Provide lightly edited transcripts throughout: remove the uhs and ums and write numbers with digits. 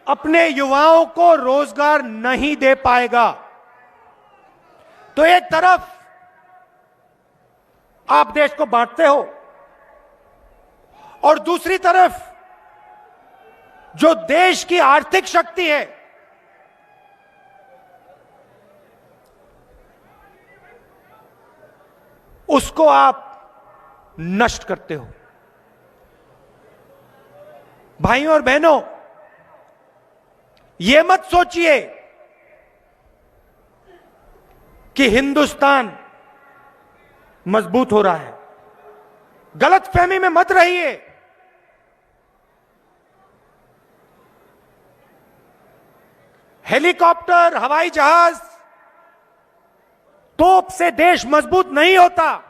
अपने युवाओं को रोजगार नहीं दे पाएगा। तो एक तरफ आप देश को बांटते हो और दूसरी तरफ जो देश की आर्थिक शक्ति है उसको आप नष्ट करते हो। भाइयों और बहनों, यह मत सोचिए कि हिंदुस्तान मजबूत हो रहा है। गलतफहमी में मत रहिए। हेलीकॉप्टर, हवाई जहाज, तोप से देश मजबूत नहीं होता।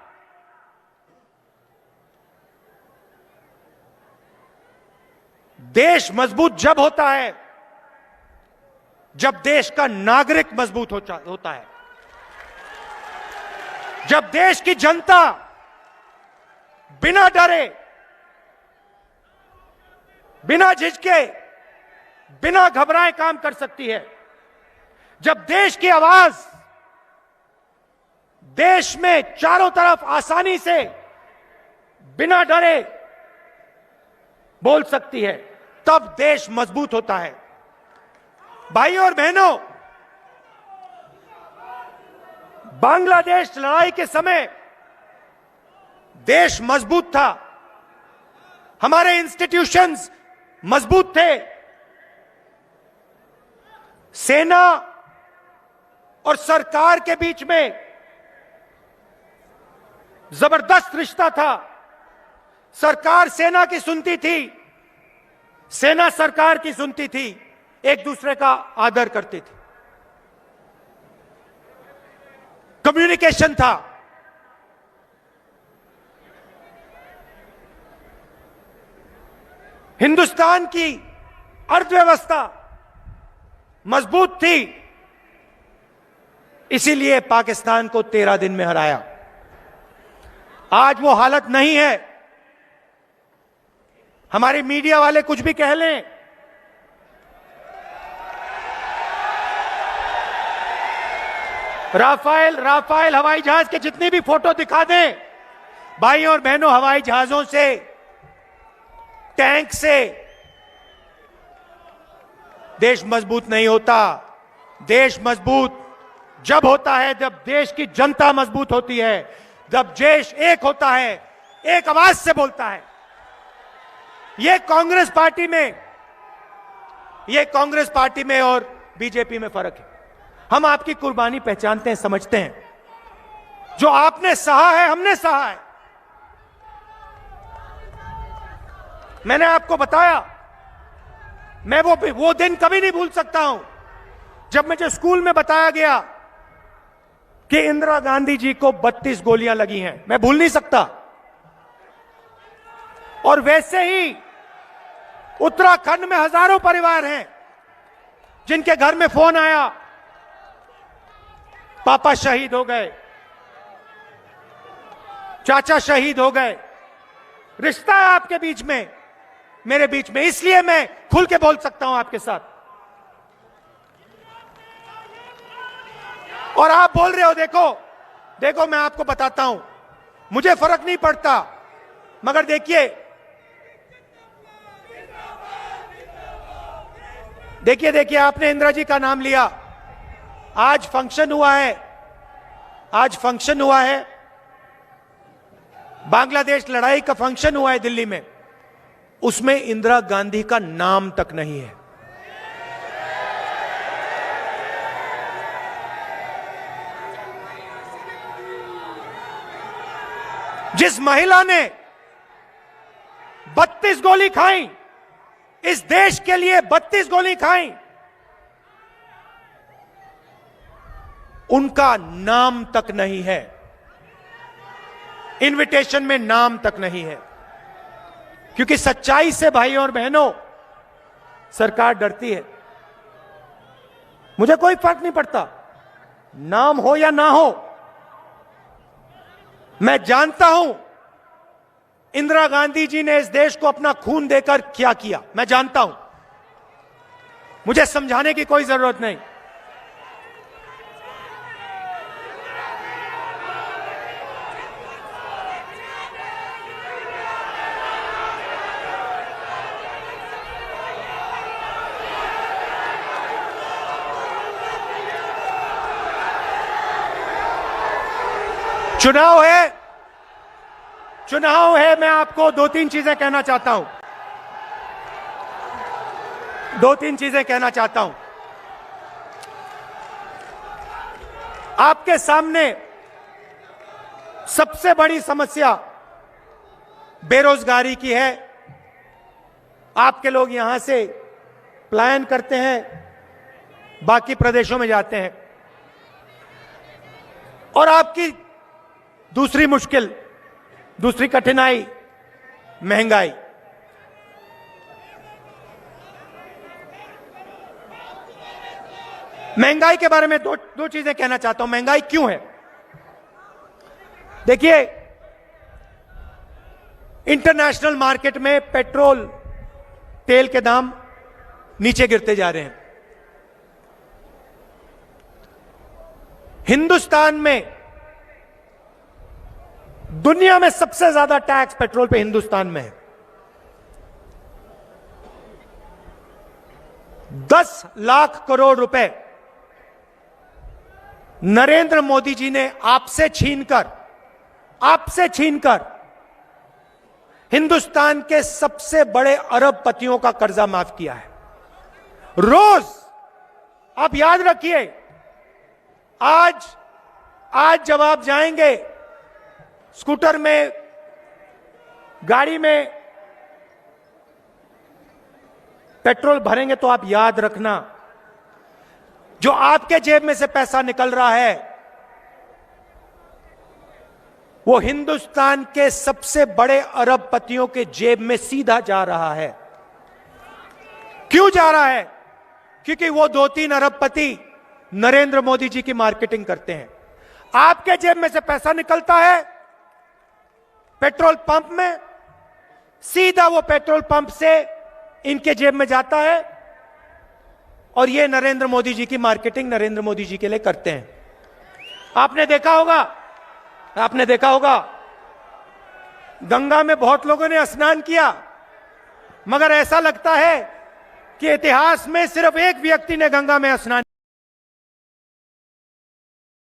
देश मजबूत जब होता है जब देश का नागरिक मजबूत होता है, जब देश की जनता बिना डरे, बिना झिझके, बिना घबराए काम कर सकती है, जब देश की आवाज देश में चारों तरफ आसानी से बिना डरे बोल सकती है, तब देश मजबूत होता है। भाइयों और बहनों, बांग्लादेश लड़ाई के समय देश मजबूत था, हमारे इंस्टीट्यूशंस मजबूत थे, सेना और सरकार के बीच में जबरदस्त रिश्ता था। सरकार सेना की सुनती थी, सेना सरकार की सुनती थी, एक दूसरे का आदर करती थी, कम्युनिकेशन था। हिंदुस्तान की अर्थव्यवस्था मजबूत थी, इसीलिए पाकिस्तान को 13 दिन में हराया। आज वो हालत नहीं है। हमारी मीडिया वाले कुछ भी कह लें, राफेल हवाई जहाज के जितनी भी फोटो दिखा दें, भाइयों और बहनों, हवाई जहाजों से, टैंक से देश मजबूत नहीं होता। देश मजबूत जब होता है जब देश की जनता मजबूत होती है, जब देश एक होता है, एक आवाज से बोलता है। ये कांग्रेस पार्टी में और बीजेपी में फर्क है। हम आपकी कुर्बानी पहचानते हैं, समझते हैं। जो आपने सहा है, हमने सहा है। मैंने आपको बताया, मैं वो दिन कभी नहीं भूल सकता हूं जब मुझे स्कूल में बताया गया कि इंदिरा गांधी जी को 32 गोलियां लगी हैं। मैं भूल नहीं सकता। और वैसे ही उत्तराखंड में हजारों परिवार हैं जिनके घर में फोन आया, पापा शहीद हो गए, चाचा शहीद हो गए। रिश्ता है आपके बीच में, मेरे बीच में, इसलिए मैं खुल के बोल सकता हूं आपके साथ। और आप बोल रहे हो, देखो मैं आपको बताता हूं, मुझे फर्क नहीं पड़ता, मगर देखिए आपने इंदिरा जी का नाम लिया। आज फंक्शन हुआ है, बांग्लादेश लड़ाई का फंक्शन हुआ है दिल्ली में, उसमें इंदिरा गांधी का नाम तक नहीं है। जिस महिला ने 32 गोली खाई, इस देश के लिए 32 गोली खाई, उनका नाम तक नहीं है, इनविटेशन में नाम तक नहीं है। क्योंकि सच्चाई से भाइयों और बहनों सरकार डरती है। मुझे कोई फर्क नहीं पड़ता, नाम हो या ना हो। मैं जानता हूं इंदिरा गांधी जी ने इस देश को अपना खून देकर क्या किया, मैं जानता हूं। मुझे समझाने की कोई जरूरत नहीं। चुनाव है, मैं आपको दो तीन चीजें कहना चाहता हूं। आपके सामने सबसे बड़ी समस्या बेरोजगारी की है। आपके लोग यहां से पलायन करते हैं, बाकी प्रदेशों में जाते हैं। और आपकी दूसरी मुश्किल, दूसरी कठिनाई महंगाई। महंगाई के बारे में दो चीजें कहना चाहता हूं। महंगाई क्यों है? देखिए, इंटरनेशनल मार्केट में पेट्रोल तेल के दाम नीचे गिरते जा रहे हैं। हिंदुस्तान में दुनिया में सबसे ज्यादा टैक्स पेट्रोल पे हिंदुस्तान में है। 10 लाख करोड़ रुपए नरेंद्र मोदी जी ने आपसे छीनकर हिंदुस्तान के सबसे बड़े अरबपतियों का कर्जा माफ किया है। रोज आप याद रखिए, आज जब आप जाएंगे स्कूटर में, गाड़ी में पेट्रोल भरेंगे, तो आप याद रखना, जो आपके जेब में से पैसा निकल रहा है वो हिंदुस्तान के सबसे बड़े अरबपतियों के जेब में सीधा जा रहा है। क्यों जा रहा है? क्योंकि वो 2-3 अरबपति नरेंद्र मोदी जी की मार्केटिंग करते हैं। आपके जेब में से पैसा निकलता है पेट्रोल पंप में, सीधा वो पेट्रोल पंप से इनके जेब में जाता है, और ये नरेंद्र मोदी जी की मार्केटिंग नरेंद्र मोदी जी के लिए करते हैं। आपने देखा होगा गंगा में बहुत लोगों ने स्नान किया, मगर ऐसा लगता है कि इतिहास में सिर्फ एक व्यक्ति ने गंगा में स्नान